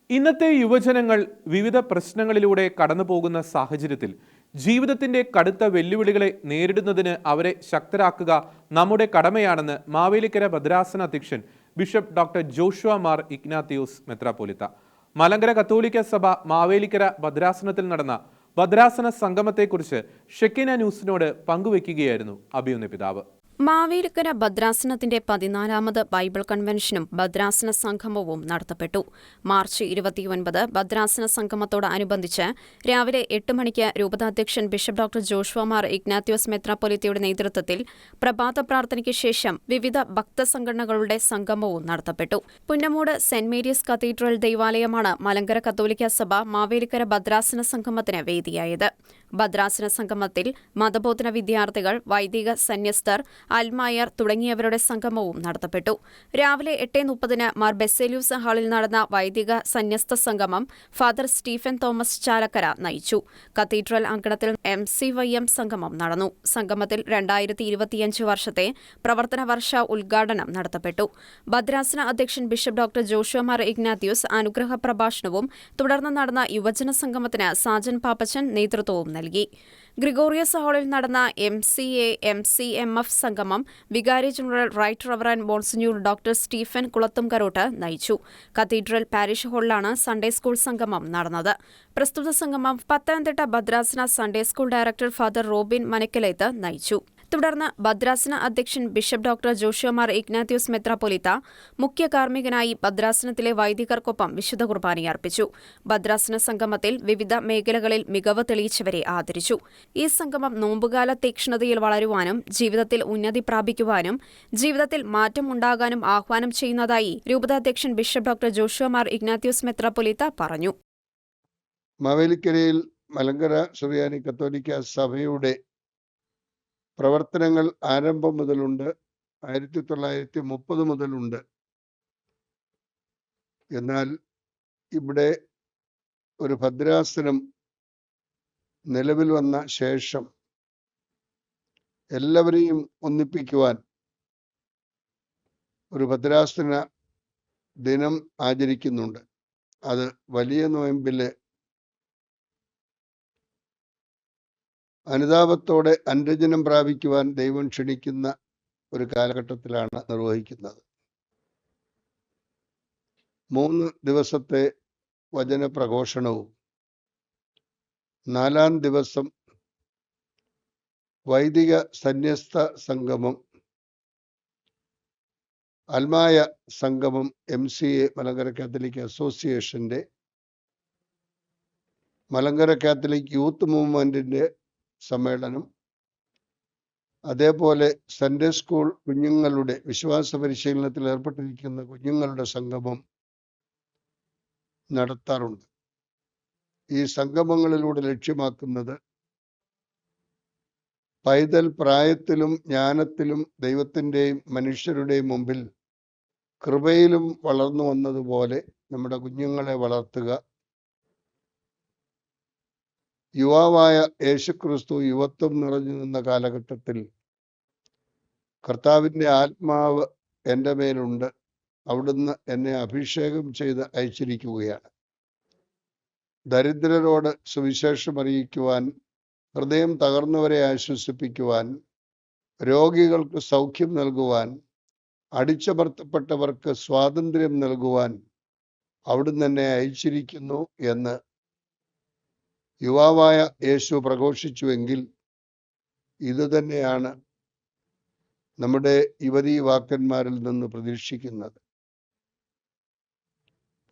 ഇന്നത്തെ യുവജനങ്ങൾ വിവിധ പ്രശ്നങ്ങളിലൂടെ കടന്നുപോകുന്ന സാഹചര്യത്തിൽ ജീവിതത്തിന്റെ കടുത്ത വെല്ലുവിളികളെ നേരിടുന്നതിന് അവരെ ശക്തരാക്കുക നമ്മുടെ കടമയാണെന്ന് മാവേലിക്കര ഭദ്രാസന അധ്യക്ഷൻ ബിഷപ്പ് ഡോക്ടർ ജോഷുവ മാർ ഇഗ്നാത്തിയോസ് മെത്രാപ്പോലിത്ത. മലങ്കര കത്തോലിക്ക സഭ മാവേലിക്കര ഭദ്രാസനത്തിൽ നടന്ന ഭദ്രാസന സംഗമത്തെക്കുറിച്ച് ഷെക്കിന ന്യൂസിനോട് പങ്കുവയ്ക്കുകയായിരുന്നു അഭിയുന്ന പിതാവ്. മാവേലിക്കര ഭദ്രാസനത്തിന്റെ 14ാമത് ബൈബിൾ കൺവെൻഷനും ഭദ്രാസന സംഗമവും നടത്തപ്പെട്ടു. മാർച്ച് 29 ഭദ്രാസന സംഗമത്തോടനുബന്ധിച്ച് രാവിലെ 8 മണിക്ക് രൂപതാധ്യക്ഷൻ ബിഷപ്പ് ഡോക്ടർ ജോഷുവ മാർ ഇഗ്നാത്തിയോസ് മെത്രാപ്പൊലീത്തയുടെ നേതൃത്വത്തിൽ പ്രഭാത പ്രാർത്ഥനയ്ക്ക് ശേഷം വിവിധ ഭക്തസംഘടനകളുടെ സംഗമവും നടത്തപ്പെട്ടു. പുന്നമൂട് സെന്റ് മേരീസ് കത്തീഡ്രൽ ദൈവാലയമാണ് മലങ്കര കത്തോലിക്ക സഭ മാവേലിക്കര ഭദ്രാസന സംഗമത്തിന് വേദിയായത്. ഭദ്രാസന സംഗമത്തിൽ മതബോധന വിദ്യാർത്ഥികൾ, വൈദിക സന്യസ്തർ, അൽമായർ തുടങ്ങിയവരുടെ സംഗമവും നടത്തപ്പെട്ടു. രാവിലെ 8:30 മാർ ബെസേലിയൂസ് ഹാളിൽ നടന്ന വൈദിക സന്യസ്ത സംഗമം ഫാദർ സ്റ്റീഫൻ തോമസ് ചാലക്കര നയിച്ചു. കത്തീഡ്രൽ അങ്കണത്തിൽ MCYM സംഗമം നടന്നു. സംഗമത്തിൽ 2025 വർഷത്തെ പ്രവർത്തന വർഷ ഉദ്ഘാടനം നടത്തപ്പെട്ടു. ഭദ്രാസന അധ്യക്ഷൻ ബിഷപ്പ് ഡോക്ടർ ജോഷുവ മാർ ഇഗ്നാത്തിയോസ് അനുഗ്രഹ പ്രഭാഷണവും തുടർന്ന് നടന്ന യുവജന സംഗമത്തിന് സാജൻ പാപ്പച്ചൻ നേതൃത്വവും നൽകി. ഗ്രിഗോറിയസ് ഹാളിൽ നടന്ന MCMF സംഗമം വികാരി general right reverend monsignor doctor Stephen Kulathumkarottu നയിച്ചു. കത്തീഡ്രൽ പാരിഷ് ഹാളിലാണ് സൺഡേ സ്കൂൾ സംഗമം നടന്നത്. പ്രസ്തുത സംഗമം പത്തനംതിട്ട ഭദ്രാസന Sunday school director father Robin Manakkalethu നയിച്ചു. തുടർന്ന് ഭദ്രാസന അധ്യക്ഷൻ ബിഷപ്പ് ഡോക്ടർ ജോഷുവ മാർ ഇഗ്നാത്തിയോസ് മെത്രാപ്പൊലീത്ത മുഖ്യ കാർമ്മികനായി ഭദ്രാസനത്തിലെ വൈദികർക്കൊപ്പം വിശുദ്ധ കുർബാനയർപ്പിച്ചു. ഭദ്രാസന സംഗമത്തിൽ വിവിധ മേഖലകളിൽ മികവ് തെളിയിച്ചവരെ ആദരിച്ചു. ഈ സംഗമം നോമ്പുകാല തീക്ഷ്ണതയിൽ വളരുവാനും ജീവിതത്തിൽ ഉന്നതി പ്രാപിക്കുവാനും ജീവിതത്തിൽ മാറ്റം ഉണ്ടാകാനും ആഹ്വാനം ചെയ്യുന്നതായി രൂപതാധ്യക്ഷൻ ബിഷപ്പ് ഡോക്ടർ ജോഷുവ മാർ ഇഗ്നാത്തിയോസ് മെത്രാപ്പൊലീത്ത പറഞ്ഞു. മാവേലിക്കരയിൽ മലങ്കര സുറിയാനി കത്തോലിക്ക സഭയുടെ പ്രവർത്തനങ്ങൾ ആരംഭം മുതലുണ്ട്. 1930 മുതലുണ്ട്. എന്നാൽ ഇവിടെ ഒരു ഭദ്രാസനം നിലവിൽ വന്ന ശേഷം എല്ലാവരെയും ഒന്നിപ്പിക്കുവാൻ ഒരു ഭദ്രാസന ദിനം ആചരിക്കുന്നുണ്ട്. അത് വലിയ നോയമ്പില് അനുതാപത്തോടെ അനുരഞ്ജനം പ്രാപിക്കുവാൻ ദൈവം ക്ഷണിക്കുന്ന ഒരു കാലഘട്ടത്തിലാണ് നിർവഹിക്കുന്നത്. 3 ദിവസത്തെ വചന പ്രഘോഷണവും 4ാം ദിവസം വൈദിക സന്യസ്ത സംഗമം, അൽമായ സംഗമം, MCA മലങ്കര കാത്തലിക് അസോസിയേഷന്റെ, മലങ്കര കാത്തലിക് യൂത്ത് മൂവ്മെന്റിന്റെ സമ്മേളനം, അതേപോലെ സൺഡേ സ്കൂൾ കുഞ്ഞുങ്ങളുടെ വിശ്വാസ പരിശീലനത്തിൽ ഏർപ്പെട്ടിരിക്കുന്ന കുഞ്ഞുങ്ങളുടെ സംഗമം നടത്താറുണ്ട്. ഈ സംഗമങ്ങളിലൂടെ ലക്ഷ്യമാക്കുന്നത് പൈതൽ പ്രായത്തിലും ജ്ഞാനത്തിലും ദൈവത്തിൻ്റെയും മനുഷ്യരുടെയും മുമ്പിൽ കൃപയിലും വളർന്നു വന്നതുപോലെ നമ്മുടെ കുഞ്ഞുങ്ങളെ വളർത്തുക. യുവാവായ യേശുക്രിസ്തു യുവത്വം നിറഞ്ഞു നിന്ന കാലഘട്ടത്തിൽ കർത്താവിൻ്റെ ആത്മാവ് എൻ്റെ മേലുണ്ട്, അവിടുന്ന് എന്നെ അഭിഷേകം ചെയ്ത് അയച്ചിരിക്കുകയാണ്. ദരിദ്രരോട് സുവിശേഷം അറിയിക്കുവാൻ, ഹൃദയം തകർന്നവരെ ആശ്വസിപ്പിക്കുവാൻ, രോഗികൾക്ക് സൗഖ്യം നൽകുവാൻ, അടിച്ചമർത്തപ്പെട്ടവർക്ക് സ്വാതന്ത്ര്യം നൽകുവാൻ അവിടുന്ന് എന്നെ അയച്ചിരിക്കുന്നു എന്ന് യുവാവായ യേശു പ്രഘോഷിച്ചുവെങ്കിൽ ഇതുതന്നെയാണ് നമ്മുടെ യുവതീ യുവാക്കന്മാരിൽ നിന്ന് പ്രതീക്ഷിക്കുന്നത്.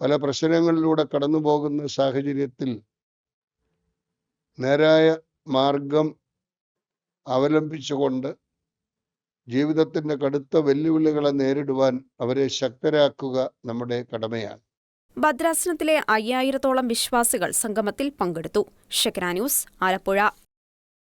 പല പ്രശ്നങ്ങളിലൂടെ കടന്നു പോകുന്ന സാഹചര്യത്തിൽ നേരായ മാർഗം അവലംബിച്ചുകൊണ്ട് ജീവിതത്തിൻ്റെ കടുത്ത വെല്ലുവിളികളെ നേരിടുവാൻ അവരെ ശക്തരാക്കുക നമ്മുടെ കടമയാണ്. ഭദ്രാസനത്തിലെ 5000-ഓളം വിശ്വാസികൾ സംഗമത്തിൽ പങ്കെടുത്തു. Shekinah news, Alappuzha.